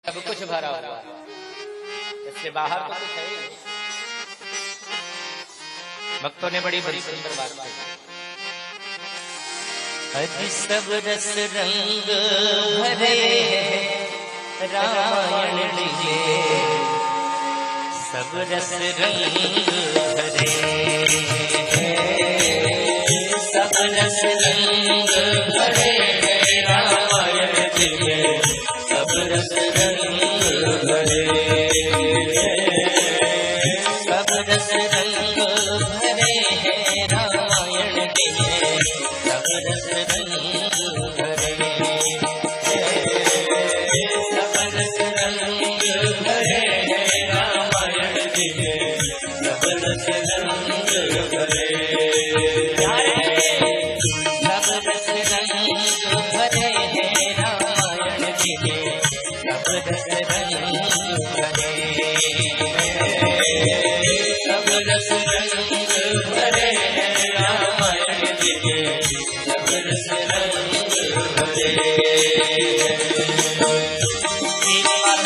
सब कुछ भरा हुआ है, इससे बाहर तो कुछ है ही नहीं। भक्तों ने बड़ी बड़ी सुंदर बात कही। अज सब रस रंग भरे रामायण लिए, सब रस रंग भरे, सब रस रंग भरे रामायण लिए, सब रस रंग भरे, सब रस रंग भरे रामायण लिए, सब रस रंग भरे, सब रस रंग भरे रामायण लिए, सब रस रंग भरे, सब रस रंग भरे रामायण लिए, सब रस रंग भरे, सब रस रंग भरे रामायण लिए, सब रस रंग भरे। एक बार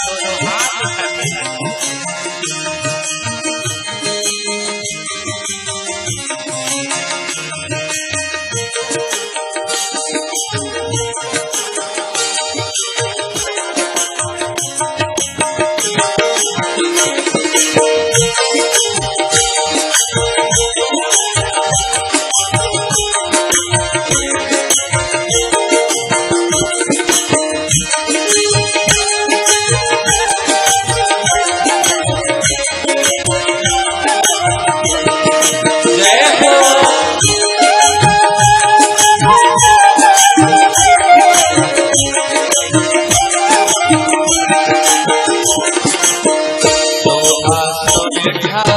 दोनों हाथ उठाकर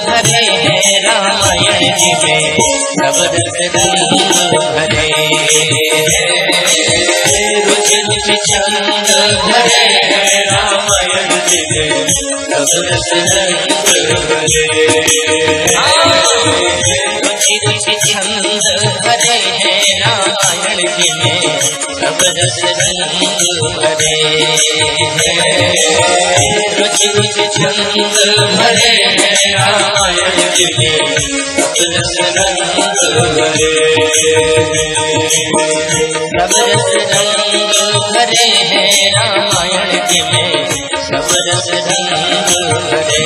भरे रामायण जी में, सब रस रंग भरे, रुचि रुचि छंद भरे रामायण जी में, सब रस रंग भरे, रुचि रुचि छंद भरे रामायण जी में, सब रस रंग भरे, रुचि रुचि छंद भरे रामायण जी में, सब रस रंग भरे, सब रस रंग भरे रामायण जी में, सब रस रंग भरे,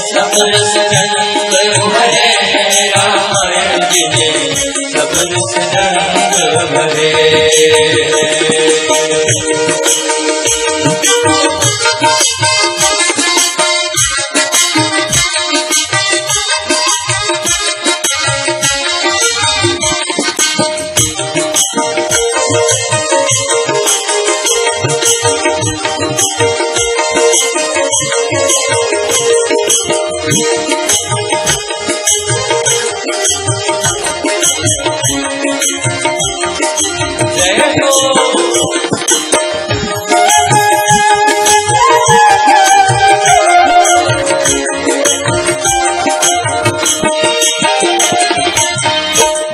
सब रस रंग भरे रामायण जी में, सब रस रंग भरे।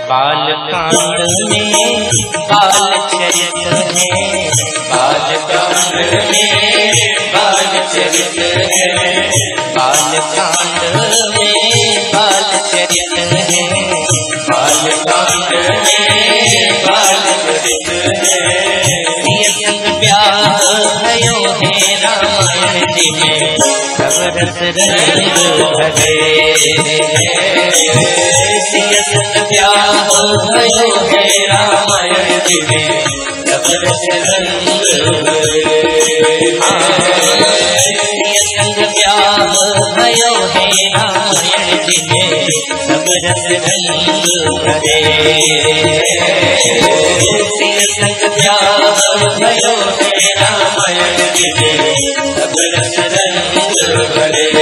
बालकांड में बाल चरित है, बालकांड में बाल चरित है, बालकांड में बाल चरित है, बालकांड में बाल चरित है, संग ब्याह भयो है रामायण जी में, सब रस रंग भरे, संग ब्याह भयो है रामायण जी में, सब रस रंग भरे, संग ब्याह भयो है रामायण जी में, सब रस रंग भरे, संग ब्याह भयो है रामायण जी में, सब रस रंग भरे।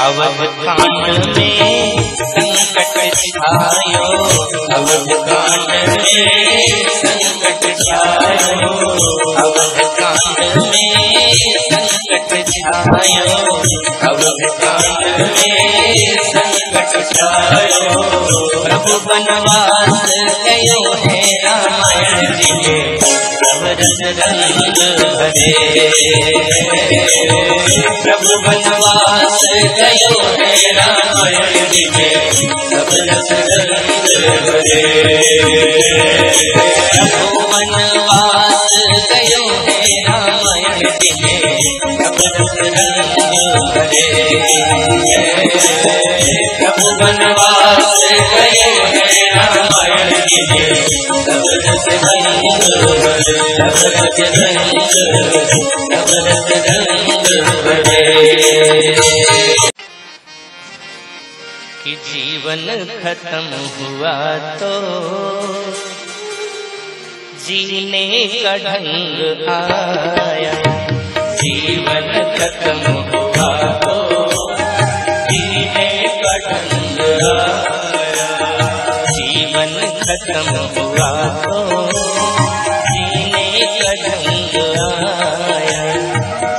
अवध कांड में संकट छायो, अवध कांड में संकट छायो, अवध कांड में संकट छायो, अवध कांड में संकट छायो। प्रभु बनवास गयो है रामायण दिले, सब रस रंग भरे। प्रभु बनवास गयो है रामायण दिले, सब रस रंग भरे। प्रभु बनवास गयो है रामायण दिले, सब रस रंग भरे। प्रभु बनवास गयो है रामायण दिले, सब रस रंग भरे, सब रस रंग भरे। कि जीवन खत्म हुआ तो जीने का ढंग आया, जीवन खत्म हुआ तो जीने का ढंग आया, जीवन खत्म हुआ तो जीने का ढंग आया,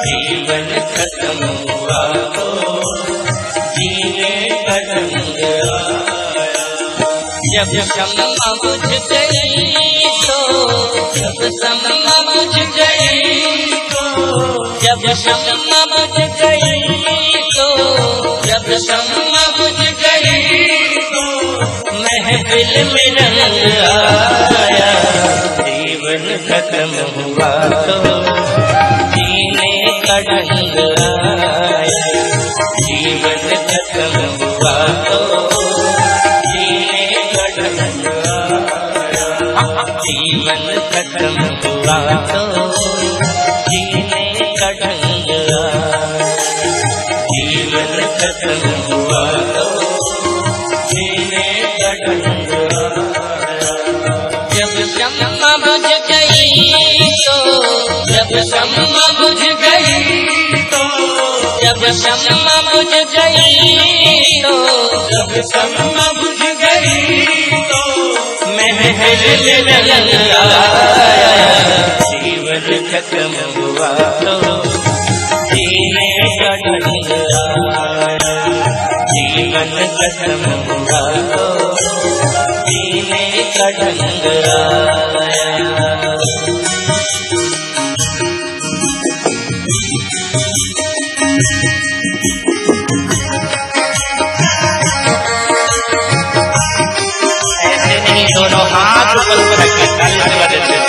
जीवन खत्म हुआ तो जीने का ढंग आया। जब शम्मा बुझ गई तो, जब शम्मा बुझ गई तो, जब शम्मा बुझ गई तो, जब शम्मा बुझ गई तो महफिल में रंग आया। जीवन खत्म हुआ तो जीने का ढंग आया, जीवन खत्म हुआ तो जीने का ढंग आया, जीवन खत्म हुआ तो जीने का ढंग आया, जीवन खत्म हुआ तो जीने का ढंग आया। जब शम्मा बुझ गई तो, जब शम्मा बुझ गई तो, जब शम्मा बुझ गई तो, जब शम्मा बुझ गई तो महफिल में रंग आया। जीवन खत्म हुआ तो जीने का ढंग आया, जीवन खत्म हुआ तो जीने का ढंग आया। दोनों हाथ ऊपर रख के ताली बजा देते हैं।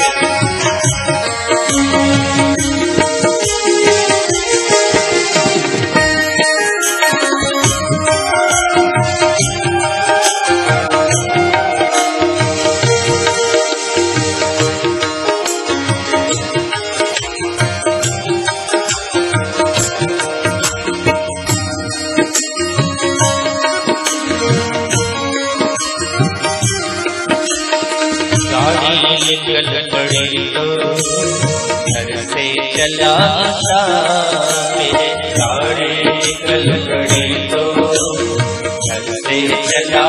निकल पड़ी तो घर से चला मेरे, गाड़ी निकल पड़ी तो घर से चला,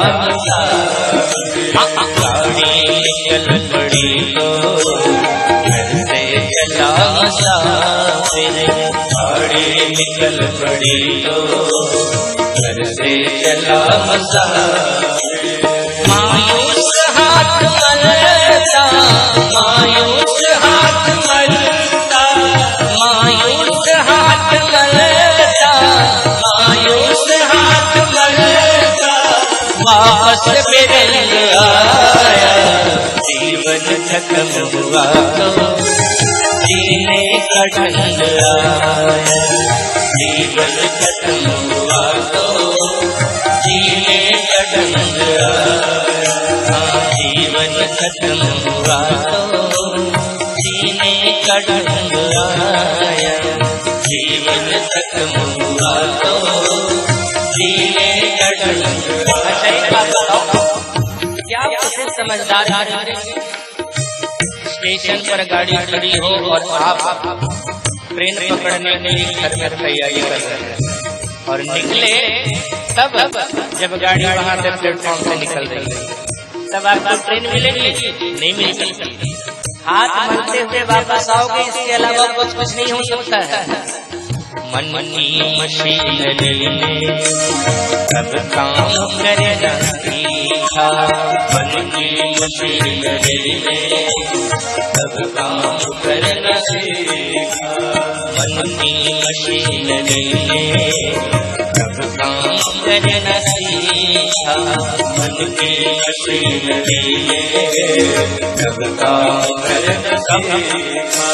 गाड़ी निकल पड़ी तो घर से चला मेरे, गाड़ी निकल पड़ी तो घर से चला मायूस हाथ मलता, मायूस हाथ मलता, मायूस हाथ मलता, मायूस हाथ मलता, वापस बेरंग आया। जीवन खत्म हुआ तो जीने का ढंग आया, जीवन खत्म हुआ खत्म हुआ तो जीने का ढंग आया, जीवन खत्म हुआ तो जीने का ढंग। अच्छा एक बात बताओ, क्या उसे समझदार स्टेशन पर गाड़ी खड़ी हो और आप ट्रेन पकड़ने के लिए घर में तैयारी कर रहे हैं और निकले तब जब गाड़ी वहां से प्लेटफॉर्म से निकल रही है तब आपको ट्रेन मिलेगी? नहीं मिलेगी। हाथ मलते हुए वापस आओगे, इसके अलावा कुछ नहीं हो सकता है। मन की मशीनरी ने सब काम करना सीखा, मन की मशीनरी ने सब काम करना सीखा, मन की मशीनरी ने सब काम करना सीखा, मन की मशीनरी ने सब काम करना सीखा।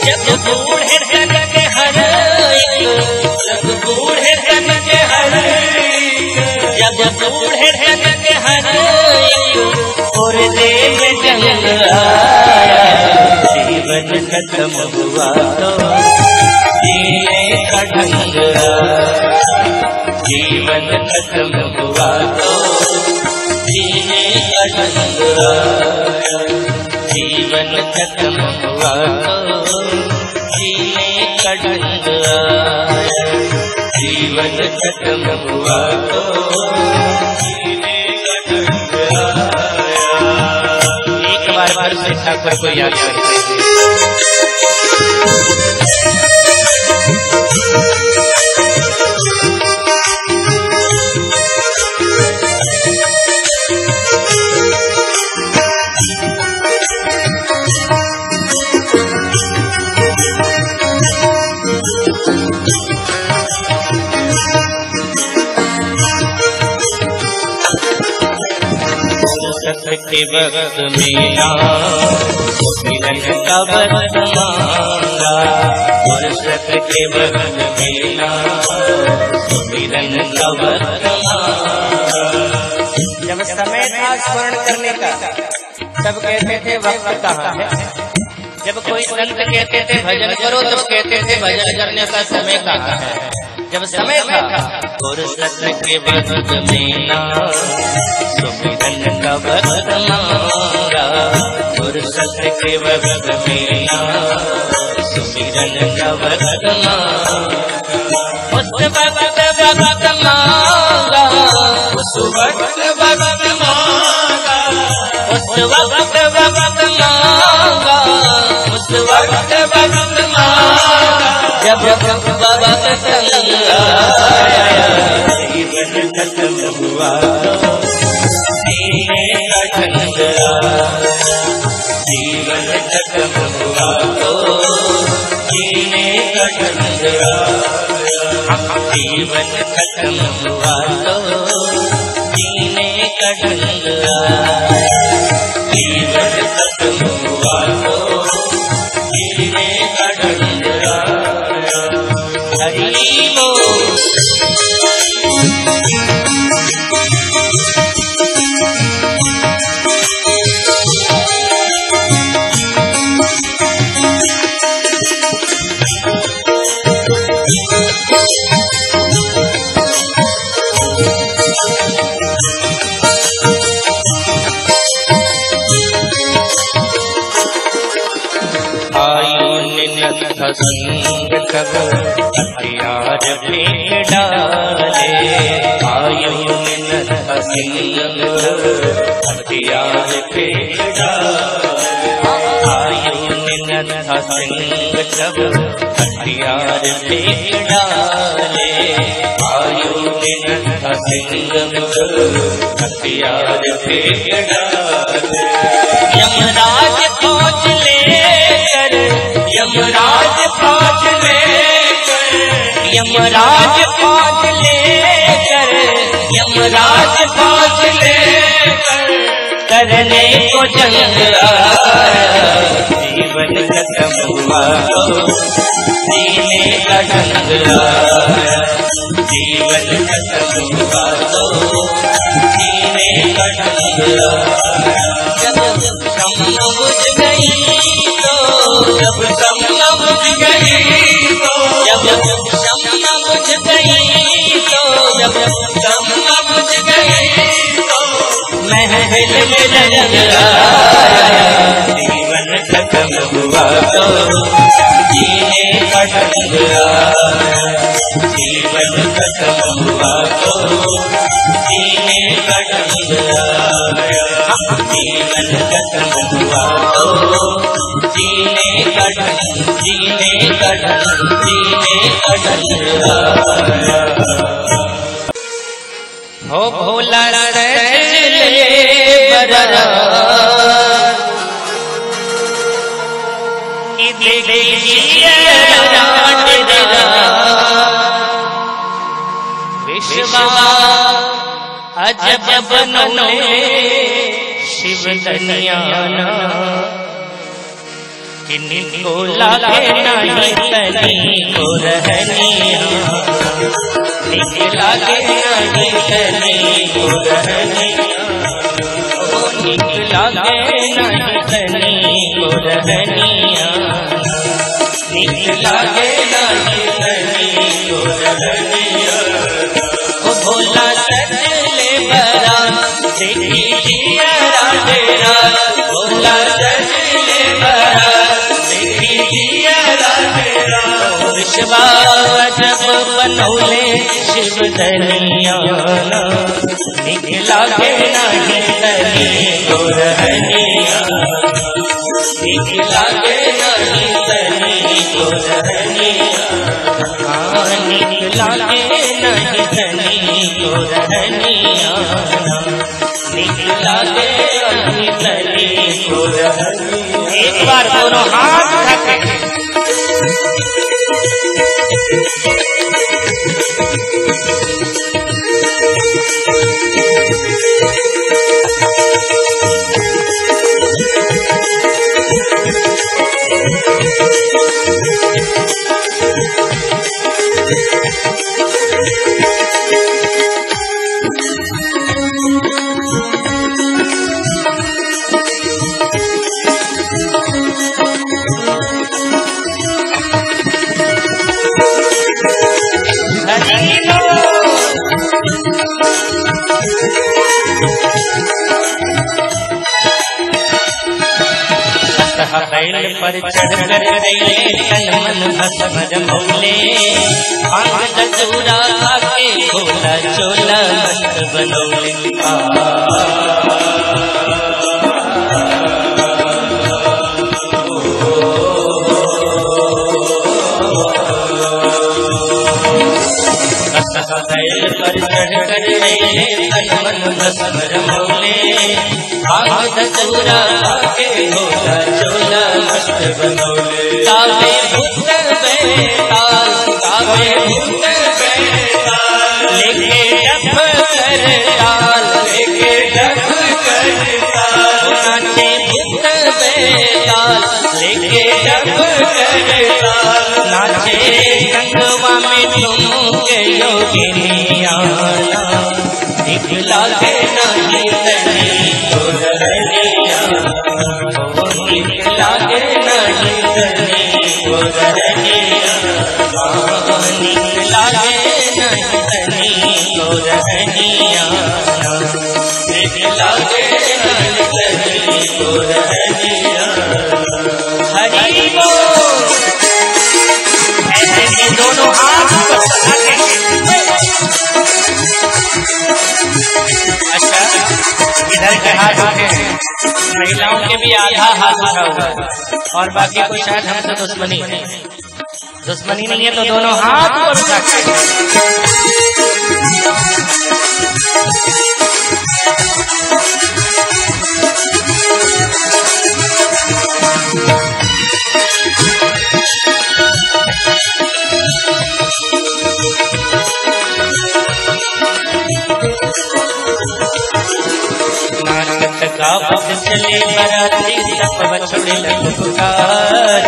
जब बूढ़े जन के हर जब बूढ़े जन के हर जब बूढ़े जन के हर और देव जंग आया, जीवन खत्म हुआ तो जीने का ढंग आया, जीवन खत्म हुआ तो जीने का ढंग आया, जीवन खत्म हुआ तो जीने का ढंग आया, जीवन खत्म हुआ तो जीने का ढंग आया। एक बार फिर से ठाकुर को याद करते हैं। के वक्त मेरा मिलन का वक्त मांगा, फुर्सत के वक्त मेरा मिलन का वक्त मांगा। जब समय था स्मरण करने का तब कहते थे वक्त कहाँ है, जब कोई संत कहते थे भजन करो तब कहते थे भजन करने का समय कहाँ है। जब समय था फुर्सत के वक्त मेरा सुमिरन का वक्त मांगा, फुर्सत के वक्त मेरा सुमिरन का वक्त मांगा, उस वक्त वक्त मांगा, उस वक्त वक्त मांगा, उस वक्त वक्त मांगा, उस वक्त वक्त मांगा, जब वक्त संग आया, जीवन खत्म हुआ जीने का ढंग आया, जीवन खत्म हुआ तो जीने का ढंग आया, जीवन खत्म हुआ तो जीने का ढंग आया, जीवन खत्म हुआ तो जीने का ढंग आया। हरि बोल। संग कब हथियार पे डाले, आयु मिन्नत सिंह हथियार पे डाले, आयु मिन्नत सिंह कब हथियार पे डाले, आयु मिन्नत सिंह हथियार पे डाले। यमराज फौज लेकर, यमराज फौज लेकर, यमराज फौज लेकर, यमराज फौज लेकर करने को जंग आया, जीवन खत्म हुआ तो जीने का ढंग आया, जीवन खत्म हुआ तो जीने कटंग जब शम्मा बुझ गई तो जब शम्मा बुझ गई तो जब शम्मा बुझ गई तो जब शम्मा बुझ गई तो महफिल में रंग आया जीवन खत्म हुआ तो जीने का ढंग आया जीवन खत्म हुआ तो जीने का ढंग आया जीवन खत्म हुआ तो जीने का ढंग जीने का ढंग जीने का ढंग आया हो भोला सजले बरा विश्वा अजब बनौले शिव दनियाना किनको लागे नहीं तनी को रहनिया लागे नहीं तनी को रहनिया लागे नहीं तनी को रहनिया लागे नहीं तनी को रहनिया ओ भोला सजले बरा देखी जिया तेरा भोला सजले बरा देखी जिया तेरा विश्वा जब बनौले शिव दनियाना निकला के नहीं तनी को रहनिया निकला के नहीं तनी को रहनिया निकला के नहीं तनी को रहनिया निकला के नहीं तनी को रहनिया एक बार दोनों हाथ उठाकर बैल पर चढ़ कर गए तन मन भस्म जमौले भांग दसूरा के भोला चोला मस्त बनौले बैल पर चढ़ कर गए तन मन भस्म जमौले भांग दसूरा के भोला चोला मस्त बनौले कावे भूत बेताल कावे भूत बेताल लेके डफ कर ताल लेके डफ कर ताल नाचे भूत बेताल लेके डफ कर ताल नाचे गंगवा में तुम के योगिनियाना निकला के नहीं तनी को रहनिया निकला के नहीं तनी को रहनिया निकला के नहीं तनी को रहनिया निकला के नहीं तनी को रहनिया हरि बोल ऐसे दोनों हाथ अच्छा इधर के हाथ उठे महिलाओं के भी आधा हाथ उठा हुआ और बाकी कोई शायद हमसे दुश्मनी नहीं है तो दोनों हाथ ऊपर उठा के गावत चले बराती सब बछड़े ललकार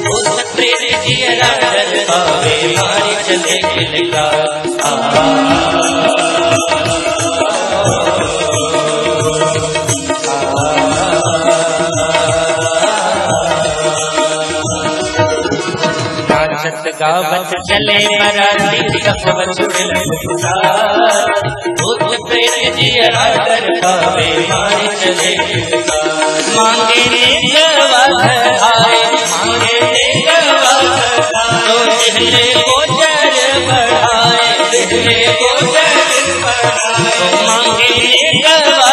भूत प्रेत जियरा डर पावे मारी चले किलकार गावत चले बराती सब बछड़े भूत प्रेत जिया कर पावे मार चले मांगे गवा धारे मांगे गवा तो दिले को जर बढ़ाए दिले को जर बढ़ाए मांगे गवा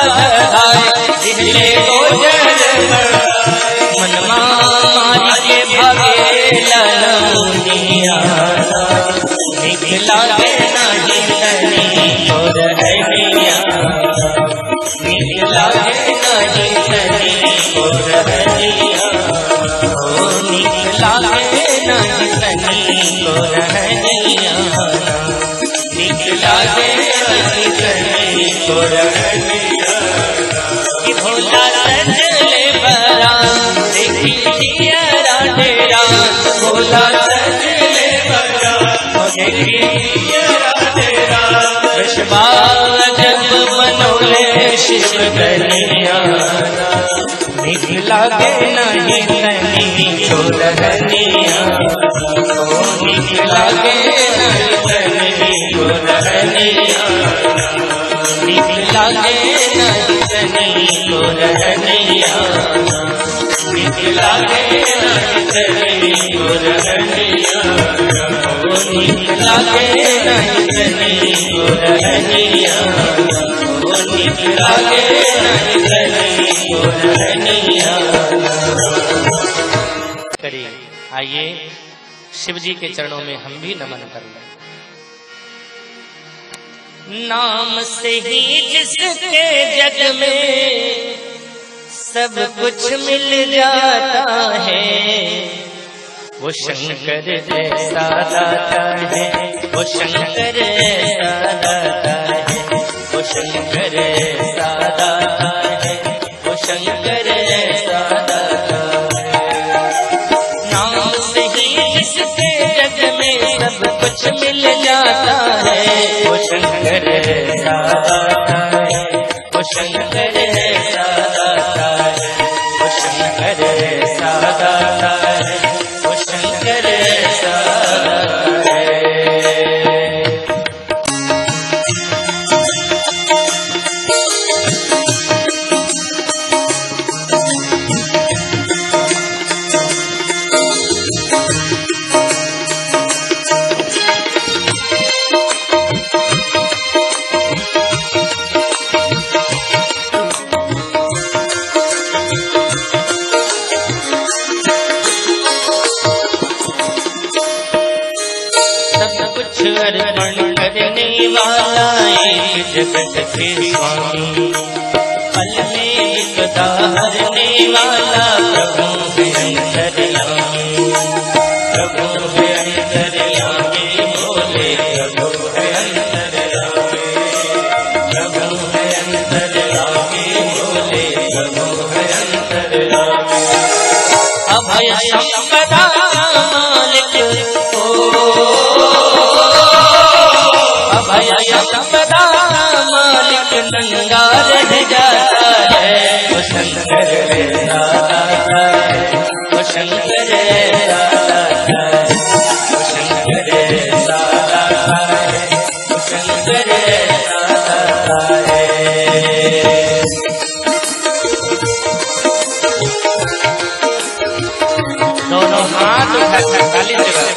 धारे दिले को जर बढ़ाए मन मारी के भागे ललमुनिया निकला के नहीं तनी और हरिया निकला के नहीं तनी और हरिया ओ निकला के नहीं तनी और हरिया निकला के नहीं तनी और हरिया कि भोला चले बरा देखी तेरा भोला चले बरा तेरा विश्वास जब मनोले शिव कन्हैया निकला के नहीं तनी छोड़निया ओ निकला के नहीं तनी छोड़निया निकला के नहीं तनी छोड़निया निकला के नहीं तनी छोड़निया ओ निकला के नहीं तनी छोड़निया ओ निकला के नहीं तनी छोड़निया। करिए आइए शिव जी के चरणों में हम भी नमन कर लें। नाम से ही जिसके जग में सब कुछ मिल जाता है वो शंकर जैसा दाता है वो शंकर जैसा दाता है वो शंकर जैसा दाता है वो शंकर जैसा दाता है। नाम से ही जिसके जग में सब कुछ मिल जाता है वो शंकर जैसा दाता है वो शंकर जैसा दाता है वो शंकर जैसा दाता है वो शंकर जैसा दाता है। अर्पण करने वाला एक जगत के स्वामी पल में विपदा हरने वाला प्रभु है अंतर्यामी प्रभु है अंतर्यामी भोले प्रभु है अंतर्यामी प्रभु है अंतर्यामी भोले प्रभु है अंतर्यामी। अभय संपदा मालिक अभय संपदा मालिक नंगा रह जाता है वो शंकर जैसा दाता है वो शंकर जैसा दाता है वो शंकर जैसा दाता है वो शंकर जैसा दाता है। दोनों हाथ उठाकर ताली बजाएं।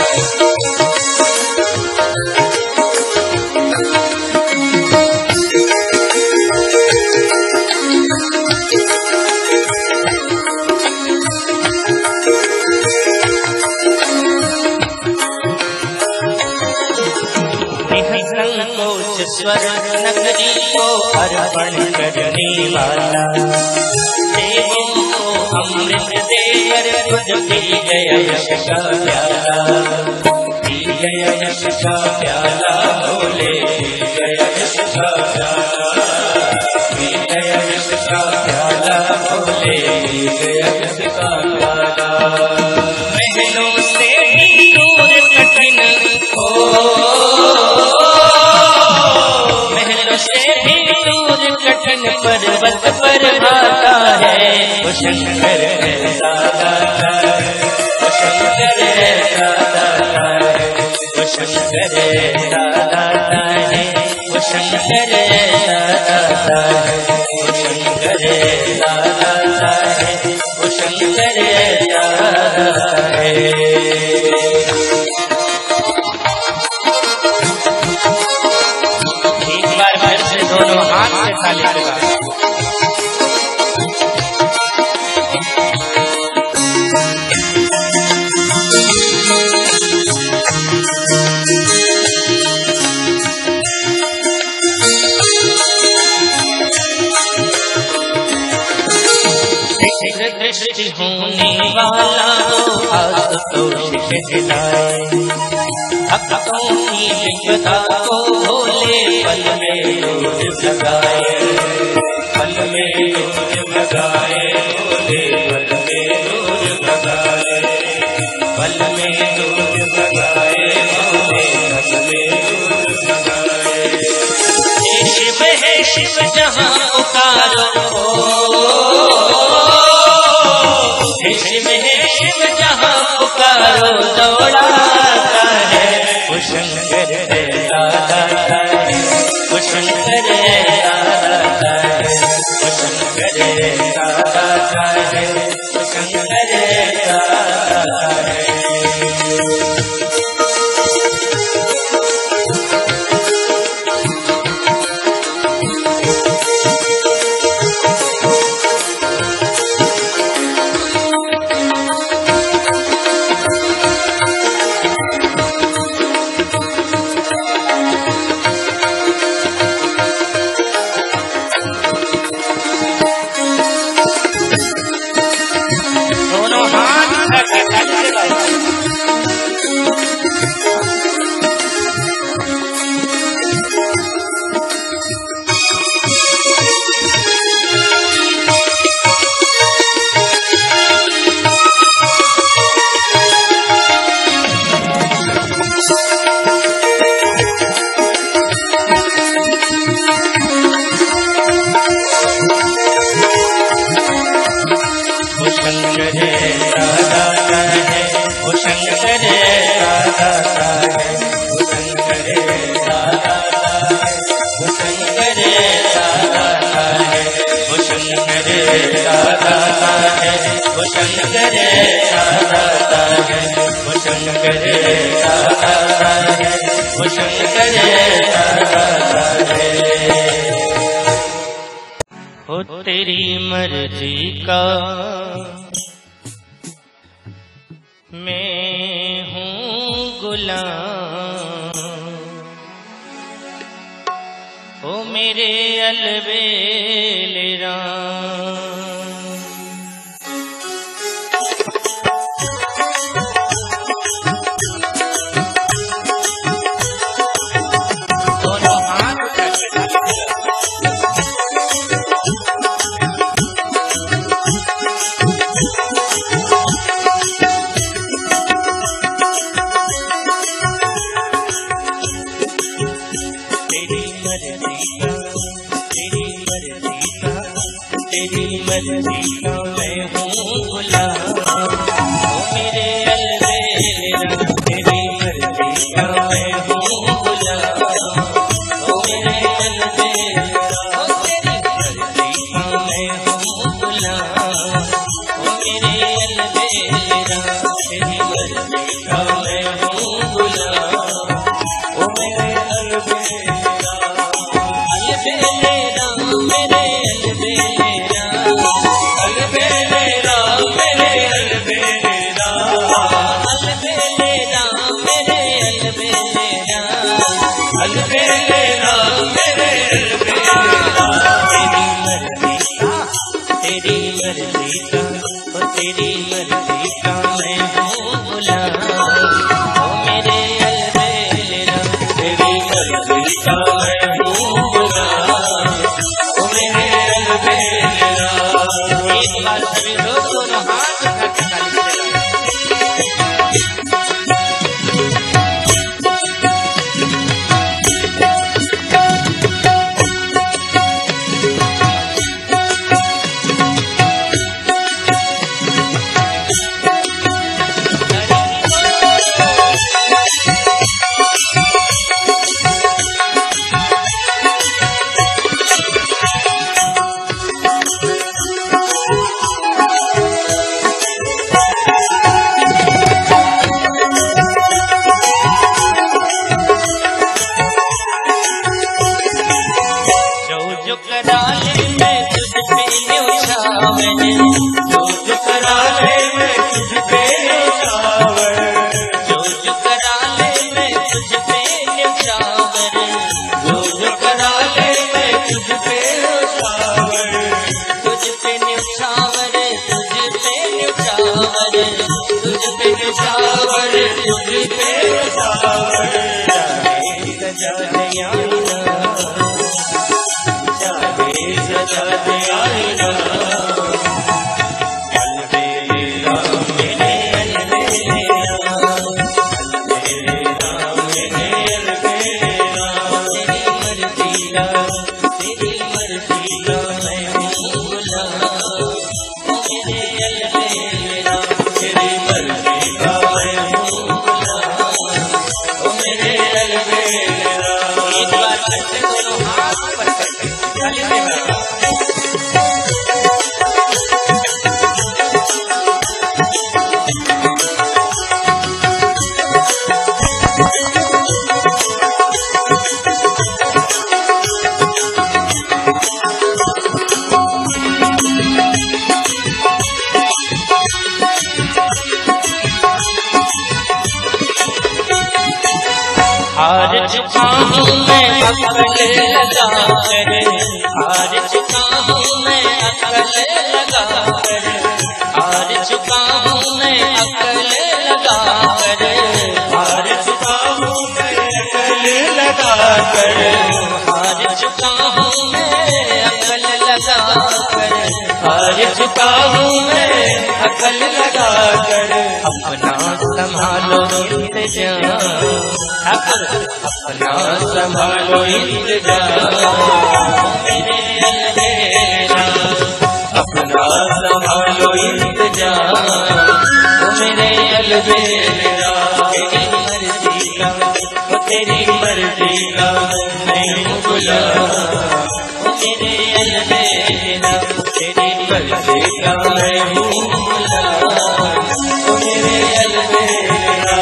संकोच स्वर नगरी को अर्पण करने वाला देवों को अमृत देकर खुद पी गया यश का प्याला पी गया यश का प्याला भोले पी गया यश का प्याला पी गया यश का प्याला भोले पी गया यश का प्याला। महलों से भी दूर कठिन से भी दूर कठिन पर्वत पर भाता है वो शंकर जैसा दाता है वो शंकर जैसा दाता है शंकर दाता है, वो शंकर दाता है, वो शंकर दाता है, वो शंकर दाता है। एक बार फिर से दोनों हाथ से ताली लगा। दृष्टि होने वाला आशुतोष दिलाए, भक्तों की विपदा को भोले पल में दूर भगाए, पल में दूर भगाए, भोले पल में दूर भगाए, पल में दूर भगाए, भोले पल में दूर भगाए। शिव है शिव जहाँ पुकारो, शिव है शिव जहाँ पुकारो दौड़ाता है, वो शंकर दाता है, वो शंकर दाता है, वो शंकर दाता है, वो शंकर दाता है। हो तेरी मर्जी का मैं हूँ गुलाम, ओ मेरे अलबेले राम। तेरी मर्जी का मैं हूँ गुलाम, ओ मेरे अलबेला। तेरी मर्जी का मैं हूँ गुलाम, ओ मेरे अलबेला। तेरी मर्जी का मैं हूँ गुलाम, ओ मेरे अलबेला। तेरी मर्जी का मैं हूँ गुलाम, ओ मेरे अलबेला। अलबेले राम मेरे अलबेले, तेरी मर्जी का, ओ तेरी मर्जी का मैं हूँ गुलाम, ओ मेरे अलबेला। तेरी मर्जी जो जो करा ले मैं तुझ पे न्यौछावर, जो जो करा ले मैं तुझ पे न्यौछावर, जो जो करा ले मैं तुझ पे न्यौछावर, तुझ पे न्यौछावर, तुझ पे न्यौछावर, तुझ पे न्यौछावर, तुझ पे न्यौछावर। सजा दे आईना, सजा दे आईना, अलबेला मेरे अलबेला, अलबेला मेरे अलबेला, तेरी मर्जी का मैं हूँ गुलाम, मेरे अलबेला, तेरी मर्जी का मैं हूँ गुलाम, मेरे अलबेला। एक बार करते दोनों हाथ ऊपर करके ताली से हार चुका हूँ मैं अकल लगा कर, हार चुका हूँ मैं अकल लगा कर, हार चुका हूँ मैं अकल लगा कर, हार चुका हूँ मैं अकल लगा कर, हार चुका हूँ मैं अकल लगा कर, हार चुका हूँ मैं अकल लगा कर। अपना संभालो इंतजाम, अपना संभालो इंतजाम, मेरे अलबेला, अपना संभालो इंतजाम, मेरे अलबेला, तेरी मर्जी का, तेरी मर्जी का मैं हूँ गुलाम, मेरे अलबेला, तेरी मर्जी का मैं हूँ गुलाम, मेरे अलबेला।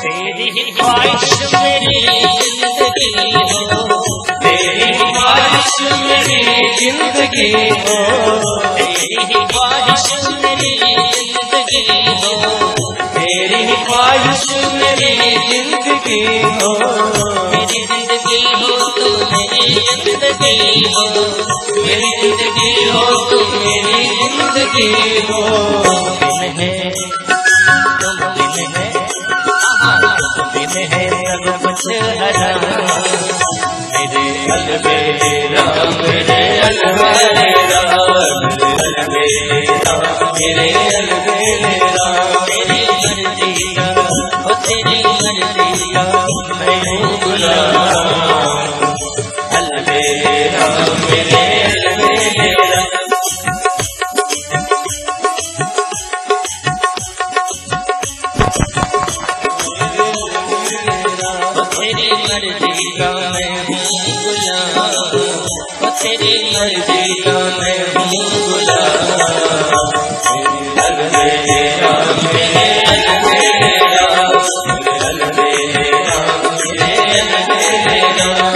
तेरी ख्वाहिश मेरी जिंदगी हो, तेरी ख्वाहिश मेरी जिंदगी हो, तेरी ख्वाहिश मेरी जिंदगी हो, तेरी ख्वाहिश मेरी जिंदगी हो, मेरी जिंदगी हो तो मेरी जिंदगी हो, मेरी जिंदगी हो तो मेरी जिंदगी हो। तुम है, तुम है, तुम है सब कुछ हराम, मेरे अलबेला, मेरे अलबेला, मेरे अलबेला, तेरी मर्जी का, ओ तेरी मर्जी का मैं हूँ गुलाम, अलबेला, मेरे अलबेला। तेरी मर्जी का मैं हूँ गुलाम, तेरी मर्जी का मैं हूँ गुलाम, अलबेला, मेरे अलबेला, अलबेला, मेरे अलबेला।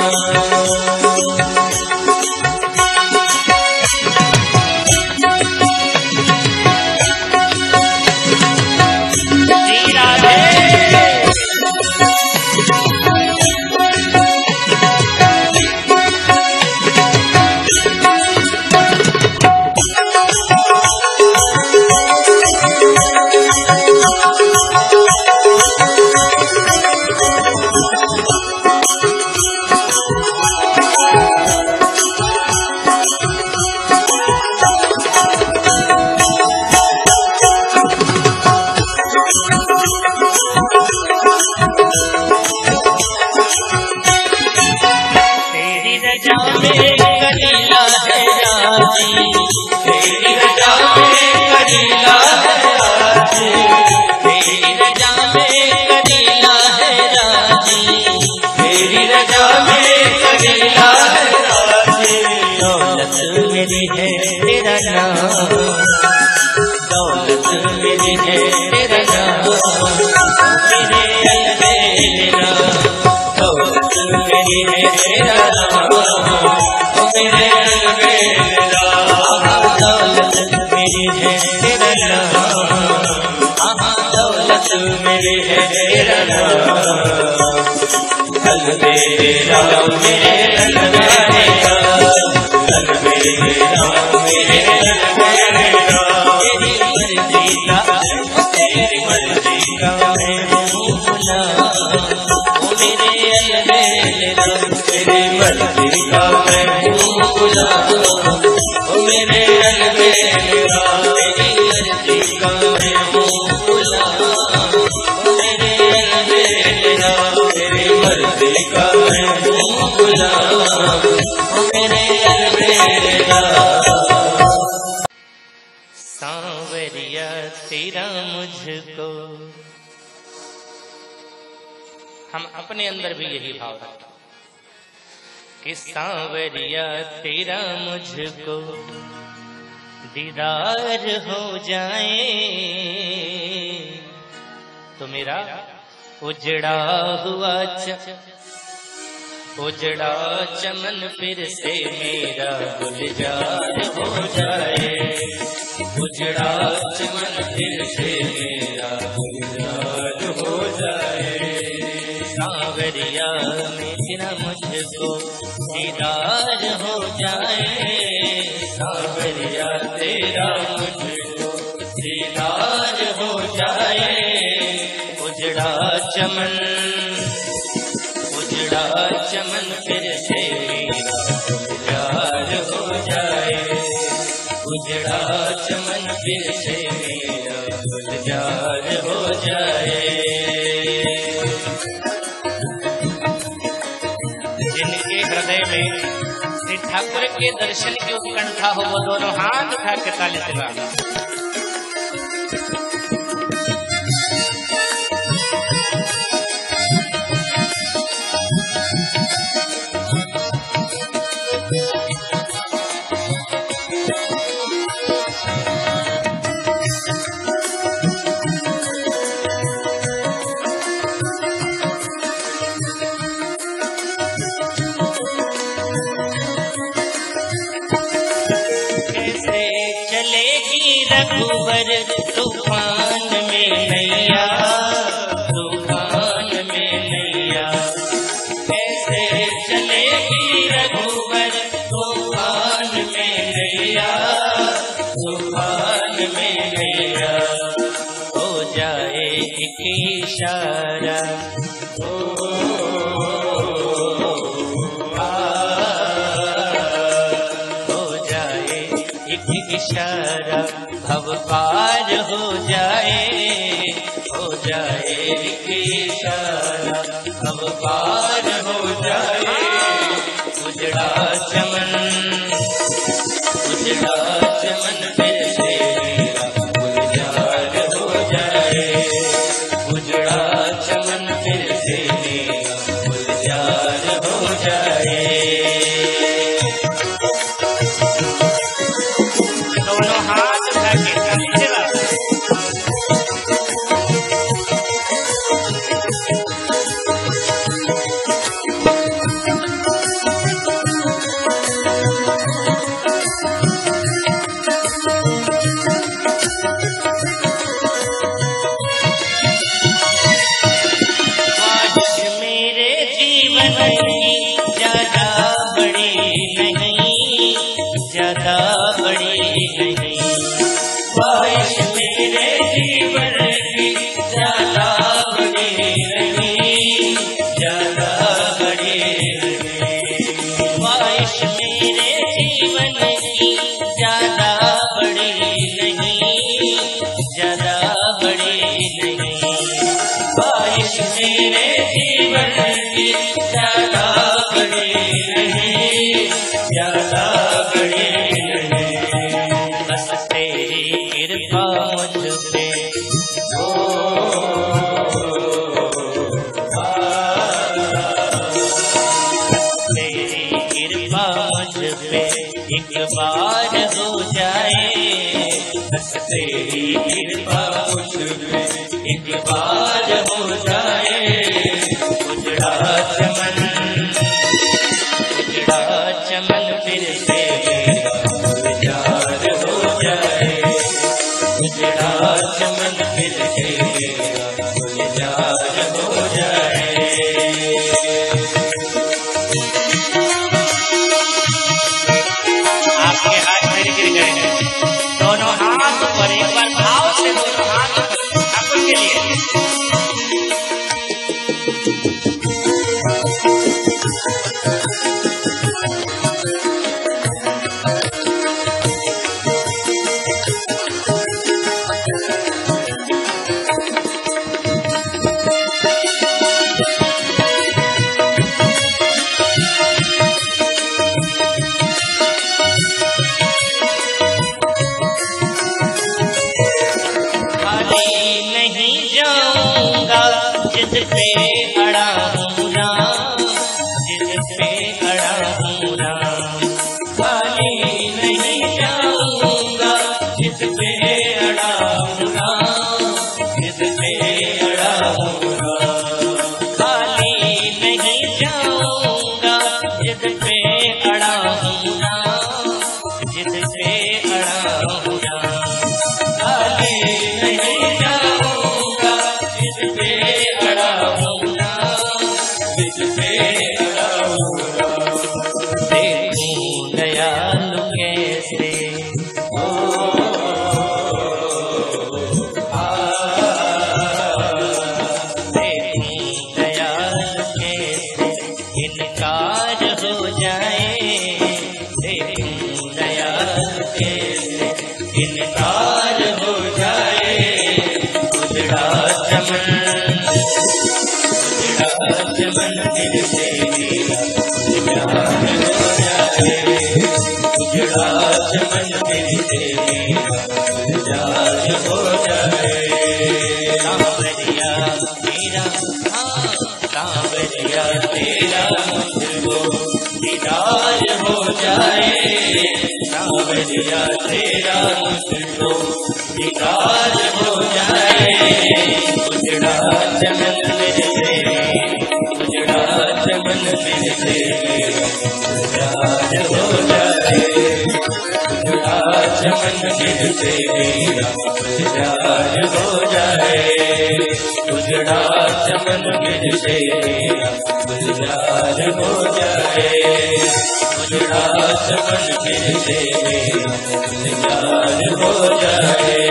तेरा नाम, दौलत मेरी है तेरा नाम, मेरे अलबेला, दौलत मेरी है तेरा नाम, मेरे अलबेला, दौलत मेरी है तेरा नाम, दौलत मेरी है तेरा नाम, अलबेला मेरे अलबेला, अलबेला मेरे अलबेला, तेरी मर्जी का तेरी मर्जी का मैं हूँ गुलाम, ओ मेरे अलबेला, तेरी मर्जी का मैं हूँ गुलाम, ओ मेरे अलबेला, तेरी मर्जी का मैं हूँ गुलाम, ओ मेरे अलबेला, तेरी मर्जी का मैं हूँ गुलाम, ओ मेरे अलबेला। सांवरिया तेरा मुझको, हम अपने अंदर भी यही भाव रखते कि सांवरिया तेरा मुझको दीदार हो जाए, तो मेरा उजड़ा हुआ उजड़ा चमन फिर से मेरा गुलजार हो जाए, उजड़ा चमन फिर से मेरा गुलजार हो जाए, सांवरिया में तेरा मुझको दीदार हो जाए, सांवरिया तेरा मुझको दीदार हो जाए, उजड़ा चमन फिर से मेरा गुलजार हो जाए, उजड़ा चमन फिर से मेरा गुलजार हो जाए। जिनके हृदय में श्री ठाकुर के दर्शन की उत्कंठा हो, वो दोनों हाथ उठा के ताली बजाना। रघुवर तूफान में नैया, तूफान में नैया, कैसे चलेगी रघुवर तूफान में नैया, तूफान में नैया, हो जाए एक इशारा, इशारा भव पार हो जाए, हो जाए एक इशारा भव पार हो जाए, उजड़ा चमन फिर से मेरा गुलजार हो जाए, उजड़ा चमन फिर से मेरा गुलजार हो जाए। ज्यादा बड़ी नहीं, ख्वाहिश मेरे जीवन की ज्यादा बड़ी नहीं, ज्यादा बड़ी नहीं, ख्वाहिश मेरे जीवन की ज्यादा बड़ी नहीं, ज्यादा बड़ी नहीं, ख्वाहिश मेरे जीवन की ज्यादा बड़ी नहीं, ज्यादा बड़ी नहीं, बस तेरी कृपा मुझ पे तेरी कृपा मुझ पे एक बार हो जाए, बस तेरी कृपा मुझ पे एक बार हो जाए। उजड़ा चमन फिर से गुलजार हो जाए। उजड़ा चमन फिर से गुलजार हो जाए। आपके हाथ मेरे गिर गए हैं, दोनों हाथ ऊपर, एक बार भाव से दोनों हाथ ठाकुर के लिए। जिस पे अड़ा हूँ राम, जिस पे अड़ा हूँ राम, खाली नहीं जाऊंगा। जिस पे अड़ा हूँ राम, जिस पे अड़ा हूँ राम, खाली नहीं जाऊंगा। जिस पे अड़ा हूँ राम, जिस पे अड़ा हूँ राम, खाली नहीं जाऊंगा। जिस पे दयालु कैसे दयालु कैसे इनकार हो जाए। दयालु कैसे इनकार हो जाए। उजड़ा चमन फिर से गुलजार हो जाए। उजड़ा चमन फिर से गुलजार हो जाए। सांवरिया तेरा, सांवरिया तेरा मुझको दीदार हो जाए। सांवरिया तेरा मुझको दीदार हो जाए। उजड़ा चमन फिर से, उजड़ा चमन फिर से गुलजार हो जाए। उजड़ा चमन फिर से गुलजार हो जाए। उजड़ा चमन फिर से गुलजार हो जाए। उजड़ा चमन फिर से गुलजार हो जाए।